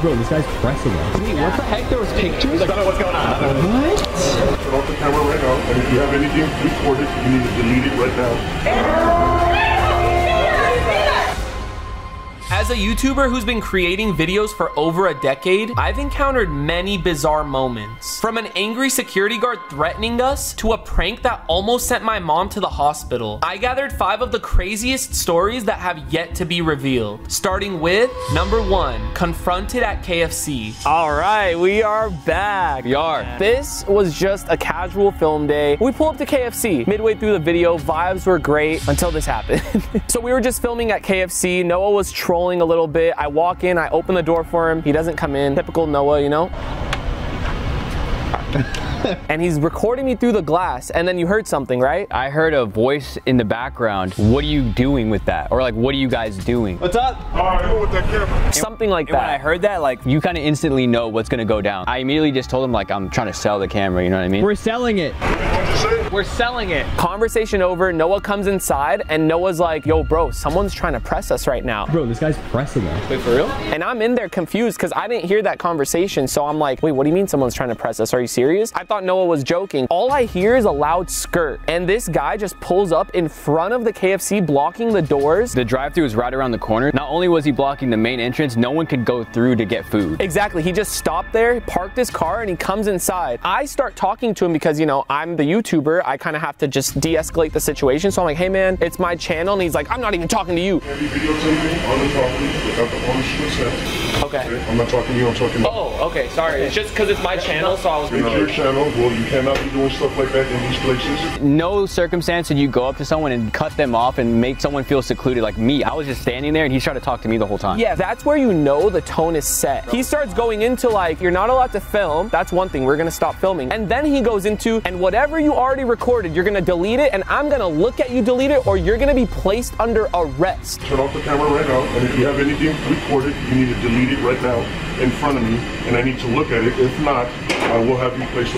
Bro, this guy's pressing us. Wait, what the heck? There was pictures? I don't know what's going on. What? Turn off the camera right now, and if you have anything recorded, you need to delete it right now. As a YouTuber who's been creating videos for over a decade, I've encountered many bizarre moments. From an angry security guard threatening us, to a prank that almost sent my mom to the hospital. I gathered 5 of the craziest stories that have yet to be revealed. Starting with number 1, confronted at KFC. All right, we are back. We are. This was just a casual film day. We pull up to KFC. Midway through the video, vibes were great until this happened. So we were just filming at KFC. Noah was trolling a little bit. I walk in, I open the door for him. He doesn't come in. Typical Noah, you know? And he's recording me through the glass, and then you heard something, right? I heard a voice in the background. What are you doing with that? Or like, what are you guys doing? What's up? Go with that camera. Something like And that. when I heard that, like, you kind of instantly know what's gonna go down. I immediately just told him, like, I'm trying to sell the camera, you know what I mean? We're selling it. We're selling it. Conversation over, Noah comes inside, and Noah's like, yo, bro, someone's trying to press us right now. Bro, this guy's pressing us. Wait, for real? And I'm in there confused because I didn't hear that conversation. So I'm like, wait, what do you mean someone's trying to press us? Are you serious? I thought Noah was joking. All I hear is a loud skirt. And this guy just pulls up in front of the KFC, blocking the doors. The drive-thru is right around the corner. Not only was he blocking the main entrance, no one could go through to get food. Exactly. He just stopped there, parked his car, and he comes inside. I start talking to him because, you know, I'm the YouTuber. I kind of have to just de-escalate the situation. So I'm like, hey man, it's my channel. And he's like, I'm not even talking to you. Any videotaping on the property without the owner's consent. Okay. I'm not talking to you, I'm talking to Oh, okay, sorry. It's just because it's my channel, so I was... It's your channel. Well, you cannot be doing stuff like that in these places. No circumstance did you go up to someone and cut them off and make someone feel secluded like me. I was just standing there and he's trying to talk to me the whole time. Yeah, that's where you know the tone is set. He starts going into like, you're not allowed to film. That's one thing, we're gonna stop filming. And then he goes into, and whatever you already recorded, you're gonna delete it, and I'm gonna look at you delete it, or you're gonna be placed under arrest. Turn off the camera right now, and if you have anything recorded, you need to delete it right now in front of me, and I need to look at it. If not, I will have you placed.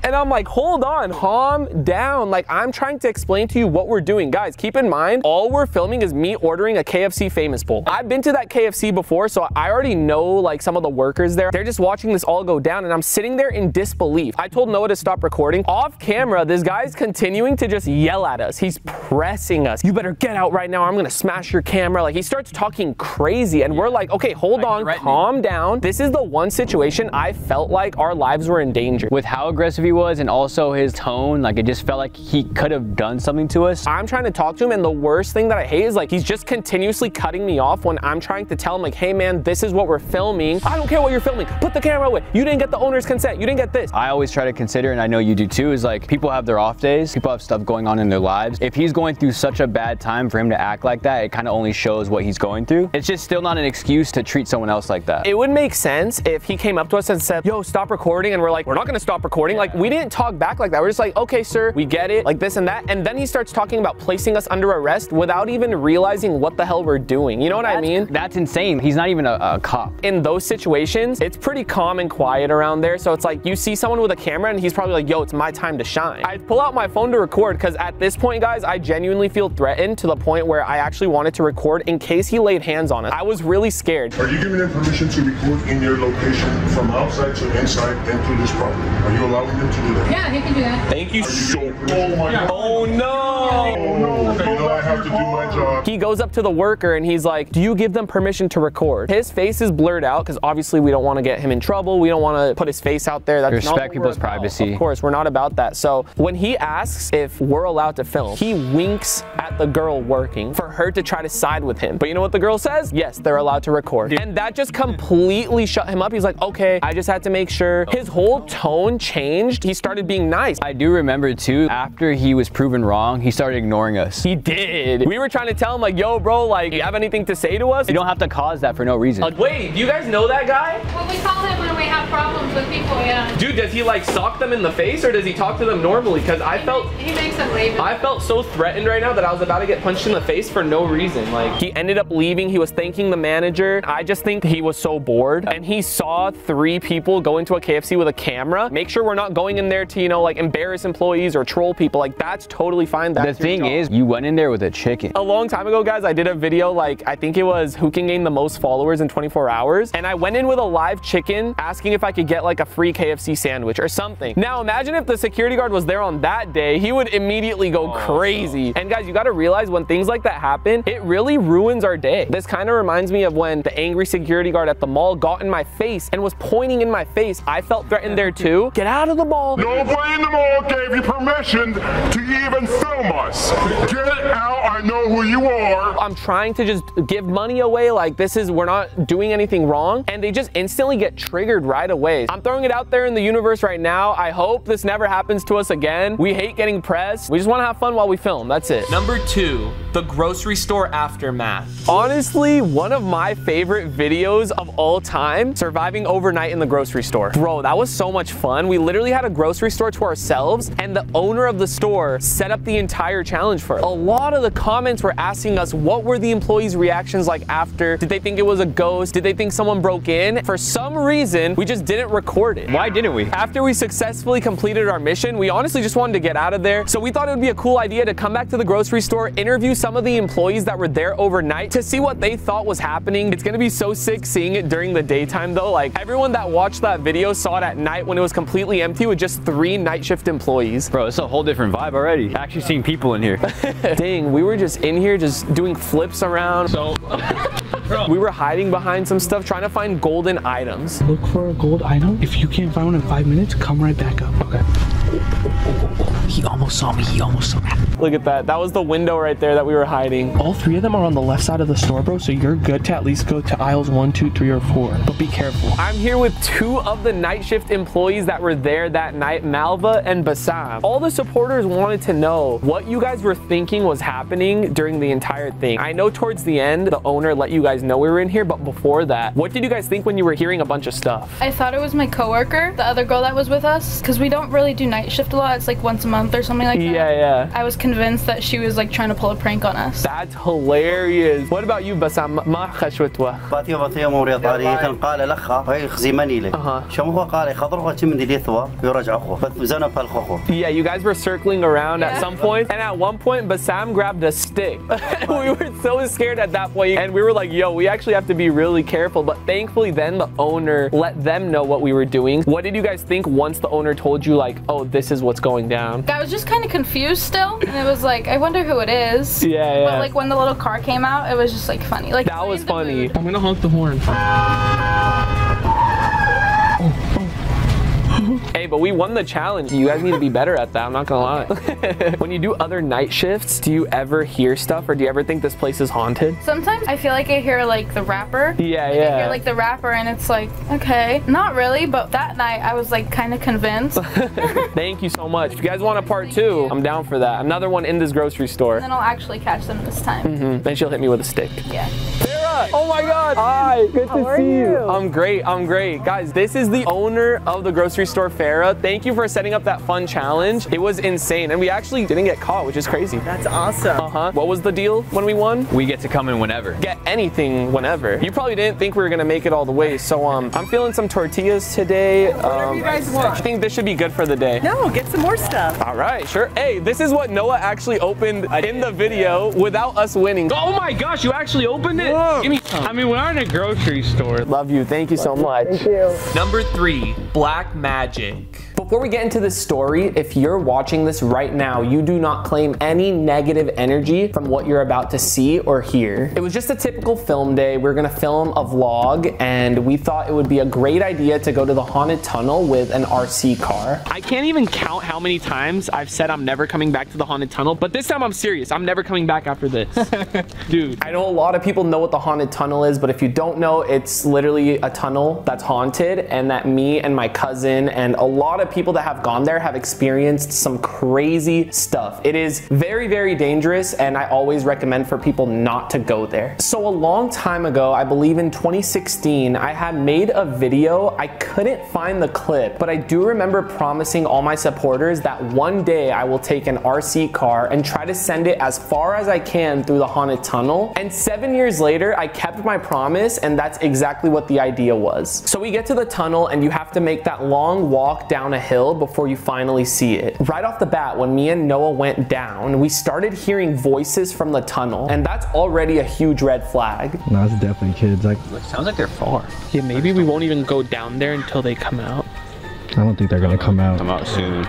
And I'm like, hold on, calm down. Like, I'm trying to explain to you what we're doing. Guys, keep in mind, all we're filming is me ordering a KFC Famous Bowl. I've been to that KFC before, so I already know like some of the workers there. They're just watching this all go down, and I'm sitting there in disbelief. I told Noah to stop recording. Off camera, this guy's continuing to just yell at us. He's pressing us. You better get out right now, or I'm gonna smash your camera. Like, he starts talking crazy, and we're like, okay, hold on, calm down. This is the one situation I felt like our lives were in danger. With how aggressive he was and also his tone, like, it just felt like he could have done something to us. I'm trying to talk to him, and the worst thing that I hate is like he's just continuously cutting me off when I'm trying to tell him like, hey man, this is what we're filming. I don't care what you're filming. Put the camera away. You didn't get the owner's consent. You didn't get this. I always try to consider, and I know you do too, is like people have their off days. People have stuff going on in their lives. If he's going through such a bad time, for him to act like that, it kind of only shows what he's going through. It's just still not an excuse to treat someone else like that. It would make sense if he came up to us and said, yo, stop recording, and we're like, we're not gonna stop recording. Like, we didn't talk back like that. We're just like, okay, sir, we get it, like this and that. And then he starts talking about placing us under arrest without even realizing what the hell we're doing. You know what I mean? That's insane. He's not even a cop. In those situations, it's pretty calm and quiet around there. So it's like, you see someone with a camera and he's probably like, yo, it's my time to shine. I pull out my phone to record because at this point, guys, I genuinely feel threatened to the point where I actually wanted to record in case he laid hands on us. I was really scared. Are you giving them permission to record in your location from outside to inside and through this property? Are you allowing them to do that? Yeah, they can do that. Thank you. Oh my God. Oh no. Oh no. You know I have to do my job. He goes up to the worker and he's like, do you give them permission to record? His face is blurred out because obviously we don't want to get him in trouble. We don't want to put his face out there. That's respect people's privacy. Of course, we're not about that. So when he asks if we're allowed to film, he winks at the girl working for her to try to side with him. But you know what the girl says? Yes, they're allowed to record. And that just completely shut him up. He's like, okay, I just had to make sure. His whole tone changed. He started being nice. I do remember too, after he was proven wrong, he started ignoring us. He did. We were trying to tell him like, yo, bro, like, you have anything to say to us? You don't have to cause that for no reason. Wait, do you guys know that guy? Well, we call him when we have problems with people, yeah. Dude, does he like sock them in the face or does he talk to them normally? Because He makes them leave. I felt so threatened right now that I was about to get punched in the face for no reason. Like, he ended up leaving. He was thanking the manager. I just think he was so bored. And he saw 3 people go into a KFC with a camera. Make sure we're not going going in there to, you know, like embarrass employees or troll people, like that's totally fine. The thing is, you went in there with a chicken. A long time ago, guys, I did a video, like I think it was who can gain the most followers in 24 hours. And I went in with a live chicken asking if I could get like a free KFC sandwich or something. Now imagine if the security guard was there on that day, he would immediately go crazy. And guys, you got to realize when things like that happen, it really ruins our day. This kind of reminds me of when the angry security guard at the mall got in my face and was pointing in my face. I felt threatened there too. Get out of the mall. Nobody in the mall gave you permission to even film us. Get out, I know who you are. I'm trying to just give money away, like we're not doing anything wrong, and they just instantly get triggered right away. I'm throwing it out there in the universe right now. I hope this never happens to us again. We hate getting pressed. We just want to have fun while we film. That's it. Number 2, the grocery store aftermath. Honestly, one of my favorite videos of all time, surviving overnight in the grocery store. Bro, that was so much fun. We literally had a grocery store to ourselves, and the owner of the store set up the entire challenge for us. A lot of the comments were asking us what were the employees' reactions like after. Did they think it was a ghost? Did they think someone broke in? For some reason, we just didn't record it. Why didn't we? After we successfully completed our mission, we honestly just wanted to get out of there. So we thought it would be a cool idea to come back to the grocery store, interview some of the employees that were there overnight to see what they thought was happening. It's gonna be so sick seeing it during the daytime though. Like everyone that watched that video saw it at night when it was completely empty with just 3 night shift employees. Bro, it's a whole different vibe already. Actually seeing people in here. Dang, we were just in here just doing flips around. So we were hiding behind some stuff trying to find golden items. Look for a gold item. If you can't find one in 5 minutes, come right back up. Okay. He almost saw me. He almost saw me. Look at that. That was the window right there that we were hiding. All 3 of them are on the left side of the store, bro, so you're good to at least go to aisles 1, 2, 3, or 4. But be careful. I'm here with 2 of the night shift employees that were there that night, Malva and Bassam. All the supporters wanted to know what you guys were thinking was happening during the entire thing. I know towards the end, the owner let you guys know we were in here, but before that, what did you guys think when you were hearing a bunch of stuff? I thought it was my coworker, the other girl that was with us, because we don't really do night shift a lot. It's like once a month or something like that. Yeah. I was convinced that she was like trying to pull a prank on us. That's hilarious. What about you, Bassam? ما خشوتوا. بطيء موري طريقة قال لخا هاي خزيماني له شو هو قال خضره كم من دليثوا يرجع خو فزنا بالخو. Yeah, you guys were circling around at some point, and at one point Bassam grabbed a stick. We were so scared at that point, and we were like, yo, we actually have to be really careful. But thankfully then the owner let them know what we were doing. What did you guys think once the owner told you like, oh, this is what's going down? I was just kind of confused still, and it was like, I wonder who it is. Yeah. But like when the little car came out, it was just like funny. Like that was funny. I'm gonna honk the horn. Hey, but we won the challenge. You guys need to be better at that, I'm not gonna lie. When you do other night shifts, do you ever hear stuff, or do you ever think this place is haunted? Sometimes I feel like I hear like the rapper. Yeah. I hear like the rapper, and it's like, okay, not really, but that night I was like kind of convinced. Thank you so much. If you guys want a part 2, I'm down for that. Another one in this grocery store. And then I'll actually catch them this time. Then she'll hit me with a stick. Yeah. Sarah! Oh my God! Hi! Good to see you. I'm great. Guys, this is the owner of the grocery store, Farah. Thank you for setting up that fun challenge. It was insane, and we actually didn't get caught, which is crazy. That's awesome. What was the deal when we won? We get to come in whenever. Get anything whenever. You probably didn't think we were gonna make it all the way, so I'm feeling some tortillas today. Whatever you guys want. I think this should be good for the day. No, get some more stuff. All right, sure. Hey, this is what Noah actually opened in the video without us winning. Oh my gosh, you actually opened it? Whoa. Give me some. I mean, we're in a grocery store. Love you. Thank you so much. Thank you. Number 3, black magic. Before we get into this story, if you're watching this right now, you do not claim any negative energy from what you're about to see or hear. It was just a typical film day. We're gonna film a vlog, and we thought it would be a great idea to go to the haunted tunnel with an RC car. I can't even count how many times I've said I'm never coming back to the haunted tunnel, but this time I'm serious. I'm never coming back after this. Dude. I know a lot of people know what the haunted tunnel is, but if you don't know, it's literally a tunnel that's haunted, and that me and my cousin and a lot of people that have gone there have experienced some crazy stuff. It is very, very dangerous, and I always recommend for people not to go there. So a long time ago, I believe in 2016, I had made a video. I couldn't find the clip, but I do remember promising all my supporters that one day I will take an RC car and try to send it as far as I can through the haunted tunnel. And 7 years later, I kept my promise, and that's exactly what the idea was. So we get to the tunnel, and you have to make that long walk down a hill before you finally see it. Right off the bat, when me and Noah went down, we started hearing voices from the tunnel, and that's already a huge red flag. No, it's definitely kids. Like, sounds like they're far. Yeah, maybe we won't even go down there until they come out. I don't think they're gonna come out. Come out soon.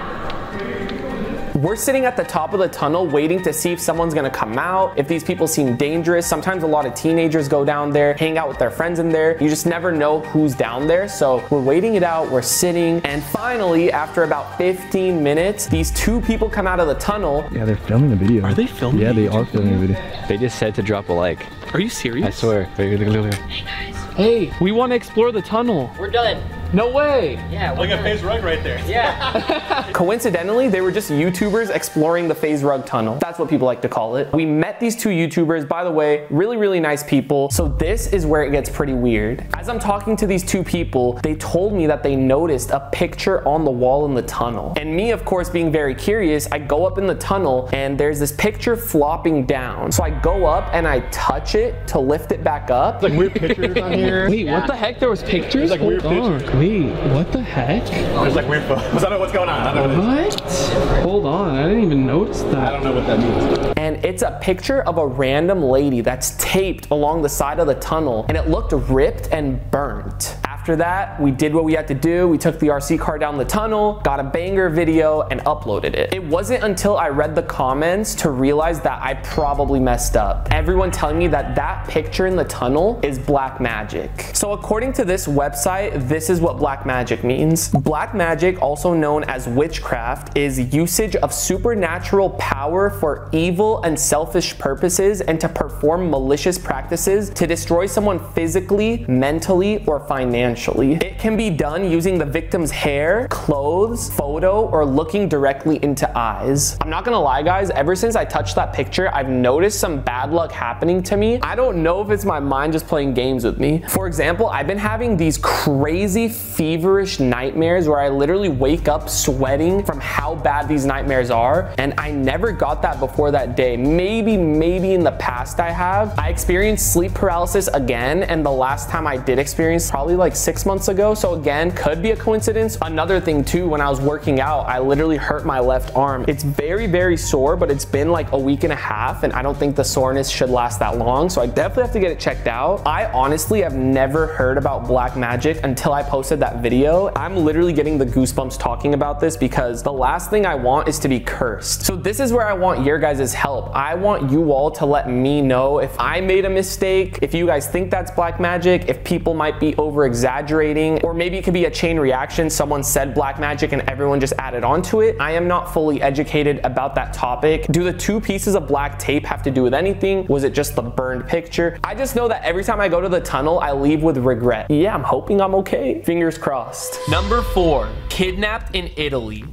We're sitting at the top of the tunnel waiting to see if someone's gonna come out, if these people seem dangerous. Sometimes a lot of teenagers go down there, hang out with their friends in there. You just never know who's down there. So we're waiting it out, we're sitting, and finally, after about 15 minutes, these two people come out of the tunnel. Yeah, they're filming the video. Are they filming? Yeah, they are filming the video. They just said to drop a like. Are you serious? I swear. Hey guys. Hey, we want to explore the tunnel. We're done. No way. Yeah. Look at FaZe rug right there. Yeah. Coincidentally, they were just YouTubers exploring the FaZe rug tunnel. That's what people like to call it. We met these two YouTubers, by the way, really, really nice people. So this is where it gets pretty weird. As I'm talking to these two people, they told me that they noticed a picture on the wall in the tunnel. And me, of course, being very curious, I go up in the tunnel and there's this picture flopping down. So I go up and I touch it to lift it back up. Like weird pictures on here. Wait, what the heck? There was pictures? There's like weird pictures. Wait, what the heck? There's like weird photos. I don't know what's going on. I don't know what it is. What? Hold on, I didn't even notice that. I don't know what that means. And it's a picture of a random lady that's taped along the side of the tunnel, and it looked ripped and burnt. After that, we did what we had to do. We took the RC car down the tunnel, got a banger video, and uploaded it. It wasn't until I read the comments to realize that I probably messed up. Everyone telling me that that picture in the tunnel is black magic. So according to this website, this is what black magic means. Black magic, also known as witchcraft, is usage of supernatural power for evil and selfish purposes and to perform malicious practices to destroy someone physically, mentally, or financially. It can be done using the victim's hair, clothes, photo, or looking directly into eyes. I'm not gonna lie, guys, ever since I touched that picture, I've noticed some bad luck happening to me. I don't know if it's my mind just playing games with me. For example, I've been having these crazy feverish nightmares where I literally wake up sweating from how bad these nightmares are, and I never got that before that day. Maybe in the past I have. I experienced sleep paralysis again, and the last time I did experience probably like 6 months ago, so again, could be a coincidence. Another thing too, when I was working out, I literally hurt my left arm. It's very, very sore, but it's been like a week and a half, and I don't think the soreness should last that long, so I definitely have to get it checked out. I honestly have never heard about black magic until I posted that video. I'm literally getting the goosebumps talking about this because the last thing I want is to be cursed. So this is where I want your guys' help. I want you all to let me know if I made a mistake, if you guys think that's black magic, if people might be over exaggerating, or maybe it could be a chain reaction. Someone said black magic and everyone just added on to it. I am not fully educated about that topic. Do the two pieces of black tape have to do with anything? Was it just the burned picture? I just know that every time I go to the tunnel, I leave with regret. Yeah, I'm hoping I'm okay. Fingers crossed. Number 4, kidnapped in Italy.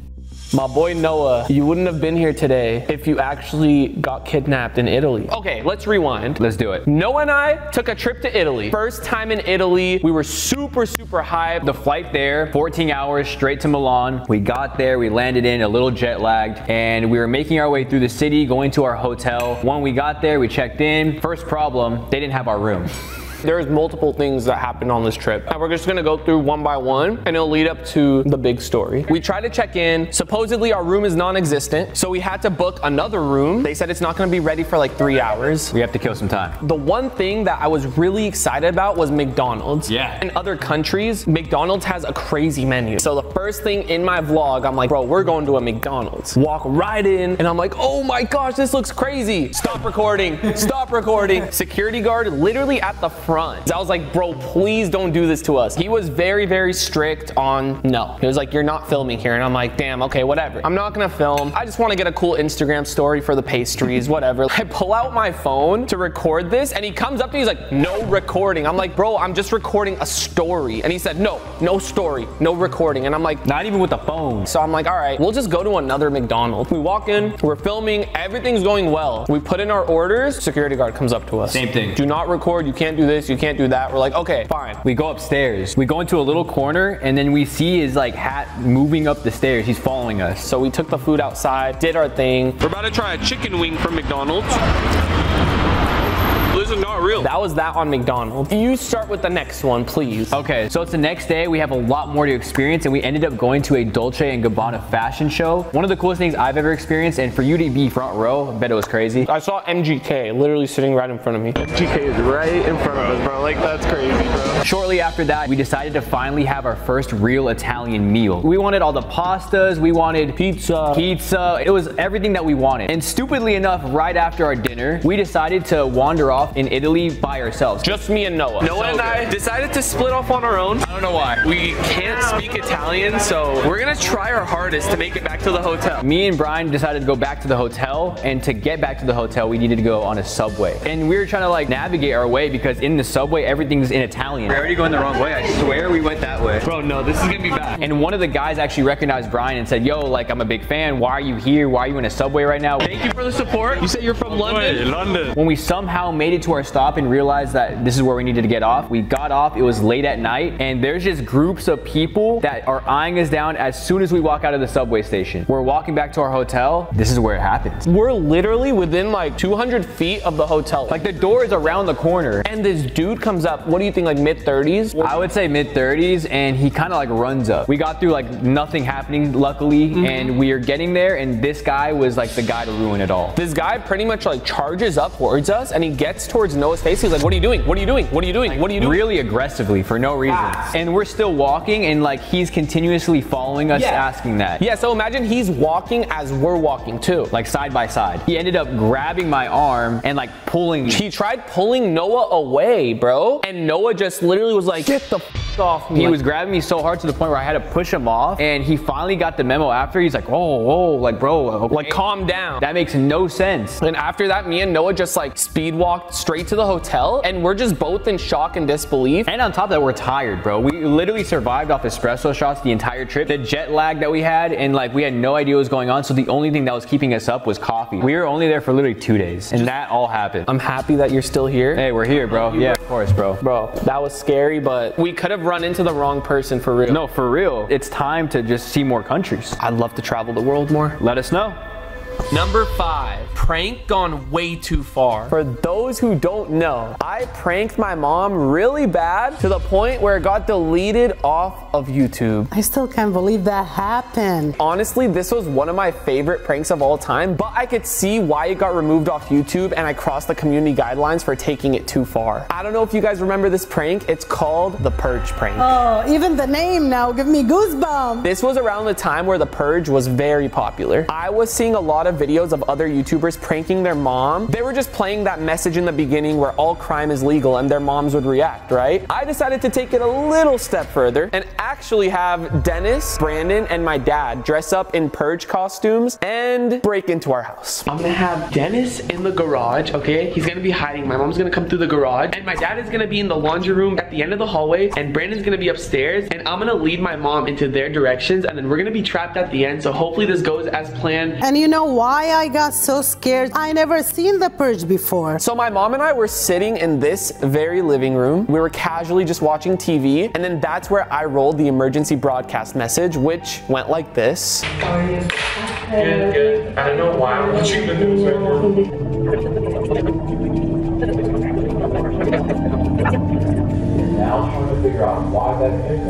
My boy Noah, you wouldn't have been here today if you actually got kidnapped in Italy. Okay, let's rewind. Let's do it. Noah and I took a trip to Italy. First time in Italy. We were super hyped. The flight there, 14 hours straight to Milan. We got there, we landed in a little jet lagged, and we were making our way through the city, going to our hotel. When we got there, we checked in. First problem, they didn't have our room. There's multiple things that happened on this trip, and we're just gonna go through one by one, and it'll lead up to the big story. We tried to check in. Supposedly our room is non-existent, so we had to book another room. They said it's not gonna be ready for like 3 hours. We have to kill some time. The one thing that I was really excited about was McDonald's. Yeah. In other countries, McDonald's has a crazy menu. So the first thing in my vlog, I'm like, bro, we're going to a McDonald's. Walk right in, and I'm like, oh my gosh, this looks crazy. Stop recording, stop recording. Security guard literally at the front. I was like, bro, please don't do this to us. He was very strict on no. He was like, you're not filming here. And I'm like, damn, okay, whatever. I'm not gonna film. I just wanna get a cool Instagram story for the pastries, whatever. I pull out my phone to record this, and he comes up to me, he's like, no recording. I'm like, bro, I'm just recording a story. And he said, no story, no recording. And I'm like, not even with the phone. So I'm like, all right, we'll just go to another McDonald's. We walk in, we're filming, everything's going well. We put in our orders, security guard comes up to us. Same thing. Do not record, you can't do this, you can't do that. We're like, okay, fine. We go upstairs. We go into a little corner, and then we see his like hat moving up the stairs. He's following us. So we took the food outside, did our thing. We're about to try a chicken wing from McDonald's. Listen, not not real. That was that on McDonald's. You start with the next one, please. Okay, so it's the next day. We have a lot more to experience, and we ended up going to a Dolce & Gabbana fashion show. One of the coolest things I've ever experienced, and for you to be front row, I bet it was crazy. I saw MGK literally sitting right in front of me. MGK is right in front of us, bro. Like, that's crazy, bro. Shortly after that, we decided to finally have our first real Italian meal. We wanted all the pastas, we wanted pizza. It was everything that we wanted. And stupidly enough, right after our dinner, we decided to wander off in Italy by ourselves. Just me and Noah. Noah and I decided to split off on our own. I don't know why. We can't speak Italian, so we're gonna try our hardest to make it back to the hotel. Me and Brian decided to go back to the hotel, and to get back to the hotel, we needed to go on a subway. And we were trying to like navigate our way because in the subway, everything's in Italian. We're already going the wrong way. I swear we went that way. Bro, no, this is gonna be bad. And one of the guys actually recognized Brian and said, yo, like, I'm a big fan. Why are you here? Why are you in a subway right now? Thank you for the support. You said you're from London. London. When we somehow made it to our stop and realized that this is where we needed to get off, we got off. It was late at night, and there's just groups of people that are eyeing us down as soon as we walk out of the subway station. We're walking back to our hotel. This is where it happens. We're literally within like 200 feet of the hotel. Like, the door is around the corner. And this dude comes up, what do you think, like mid-30s? I would say mid-30s, and he kind of like runs up. We got through like nothing happening, luckily, and we are getting there, and this guy was like the guy to ruin it all. This guy pretty much like charges up towards us, and he gets towards Noah's face. He's like, what are you doing? What are you doing? What are you doing? What are you doing? Really aggressively for no reason. And we're still walking, and like he's continuously following us, asking that. Yeah, so imagine he's walking as we're walking too. Like side by side. He ended up grabbing my arm and like pulling me. He tried pulling Noah away, bro. And Noah just literally was like, get the f off me. He was grabbing me so hard to the point where I had to push him off, and he finally got the memo after. He's like, oh, like, bro, okay. Like, calm down. That makes no sense. And after that, me and Noah just like speed walked straight to the hotel, and we're just both in shock and disbelief. And on top of that, we're tired, bro. We literally survived off espresso shots the entire trip. The jet lag that we had, and like we had no idea what was going on, so the only thing that was keeping us up was coffee. We were only there for literally 2 days, and that all happened. I'm happy that you're still here. Hey, we're here, bro. Yeah, of course, bro. Bro, that was scary, but we could have run into the wrong person for real. No, for real. It's time to just see more countries. I'd love to travel the world more. Let us know. Number 5, prank gone way too far. For those who don't know, I pranked my mom really bad to the point where it got deleted off of YouTube. I still can't believe that happened. Honestly, this was one of my favorite pranks of all time, but I could see why it got removed off YouTube, and I crossed the community guidelines for taking it too far. I don't know if you guys remember this prank. It's called the Purge prank. Oh, even the name now give me goosebumps. This was around the time where the Purge was very popular. I was seeing a lot of videos of other YouTubers pranking their mom. They were just playing that message in the beginning where all crime is legal and their moms would react, right? I decided to take it a little step further and actually have Dennis, Brandon, and my dad dress up in Purge costumes and break into our house. I'm gonna have Dennis in the garage, okay? He's gonna be hiding. My mom's gonna come through the garage, and my dad is gonna be in the laundry room at the end of the hallway, and Brandon's gonna be upstairs, and I'm gonna lead my mom into their directions, and then we're gonna be trapped at the end, so hopefully this goes as planned. And you know why I got so scared? I never seen the Purge before. So my mom and I were sitting in this very living room. We were casually just watching TV, and then that's where I rolled the emergency broadcast message, which went like this. Good, good. I don't know why I'm watching the news right now. Now I'm trying to figure out why that is.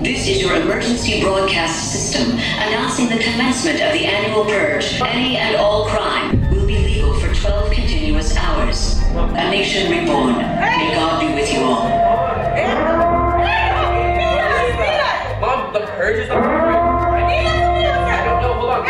This is your emergency broadcast system announcing the commencement of the annual purge. Any and all crime will be legal for 12 continuous hours. A nation reborn. May God be with you all. Mom, the purge is the perfect. I don't know, hold on.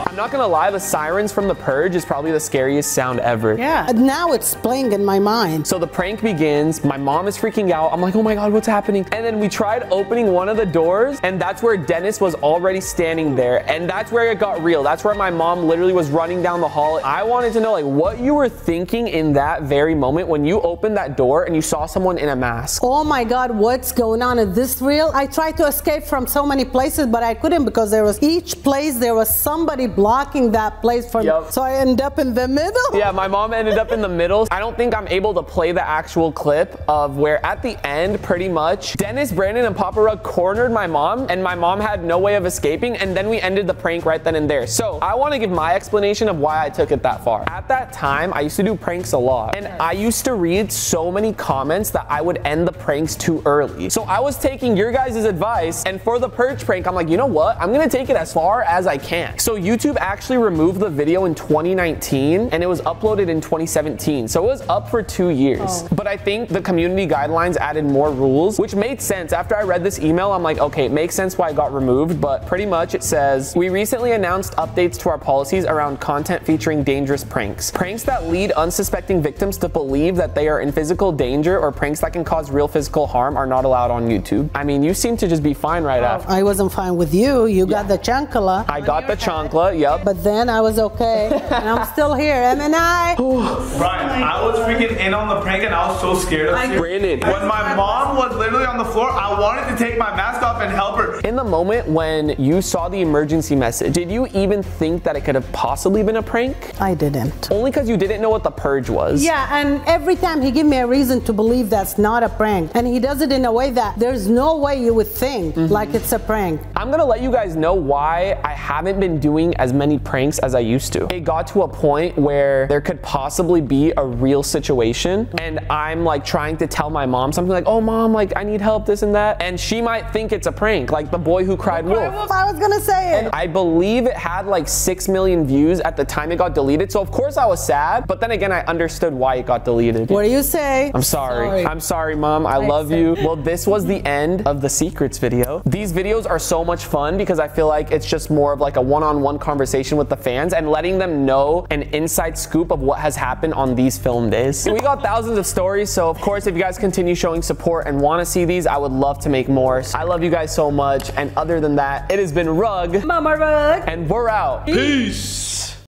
I'm not gonna lie, the sirens from the Purge is probably the scariest sound ever. Yeah, now it's playing in my mind. So the prank begins, my mom is freaking out. I'm like, oh my God, what's happening? And then we tried opening one of the doors, and that's where Dennis was already standing there. And that's where it got real. That's where my mom literally was running down the hall. I wanted to know like what you were thinking in that very moment when you opened that door and you saw someone in a mask. Oh my God, what's going on? Is this real? I tried to escape from so many places, but I couldn't because there was each place there was somebody blocking blocking that place for me. So I end up in the middle. Yeah, my mom ended up in the middle. I don't think I'm able to play the actual clip of where at the end, pretty much, Dennis, Brandon, and Papa Rug cornered my mom, and my mom had no way of escaping, and then we ended the prank right then and there. So I want to give my explanation of why I took it that far. At that time, I used to do pranks a lot, and I used to read so many comments that I would end the pranks too early. So I was taking your guys' advice, and for the purge prank, I'm like, you know what? I'm gonna take it as far as I can. So YouTube actually removed the video in 2019, and it was uploaded in 2017. So it was up for 2 years. But I think the community guidelines added more rules, which made sense. After I read this email, I'm like, okay, it makes sense why it got removed, but pretty much it says, we recently announced updates to our policies around content featuring dangerous pranks. Pranks that lead unsuspecting victims to believe that they are in physical danger or pranks that can cause real physical harm are not allowed on YouTube. I mean, you seem to just be fine right after. I wasn't fine with you. You got the chancla. I got the chancla, yep. But then I was okay, and I'm still here. M&I. Brian, I was freaking in on the prank and I was so scared of you. Brandon. When my mom was literally on the floor, I wanted to take my mask off and help her. In the moment when you saw the emergency message, did you even think that it could have possibly been a prank? I didn't. Only because you didn't know what the purge was. Yeah, and every time he give me a reason to believe that's not a prank, and he does it in a way that there's no way you would think like it's a prank. I'm gonna let you guys know why I haven't been doing as many pranks as I used to. It got to a point where there could possibly be a real situation, and I'm like trying to tell my mom something like, oh mom, like I need help, this and that, and she might think it's a prank, like the boy who cried wolf. I was gonna say it. And I believe it had like 6 million views at the time it got deleted, so of course I was sad, but then again I understood why it got deleted. What do you say? I'm sorry. I'm sorry, mom. I love you. Well, this was the end of the secrets video. These videos are so much fun because I feel like it's just more of like a one-on-one conversation with the fans and letting them know an inside scoop of what has happened on these film days. We got thousands of stories, so of course if you guys continue showing support and want to see these, I would love to make more. I love you guys so much, and other than that, it has been Rug, Mama Rug, and we're out. Peace.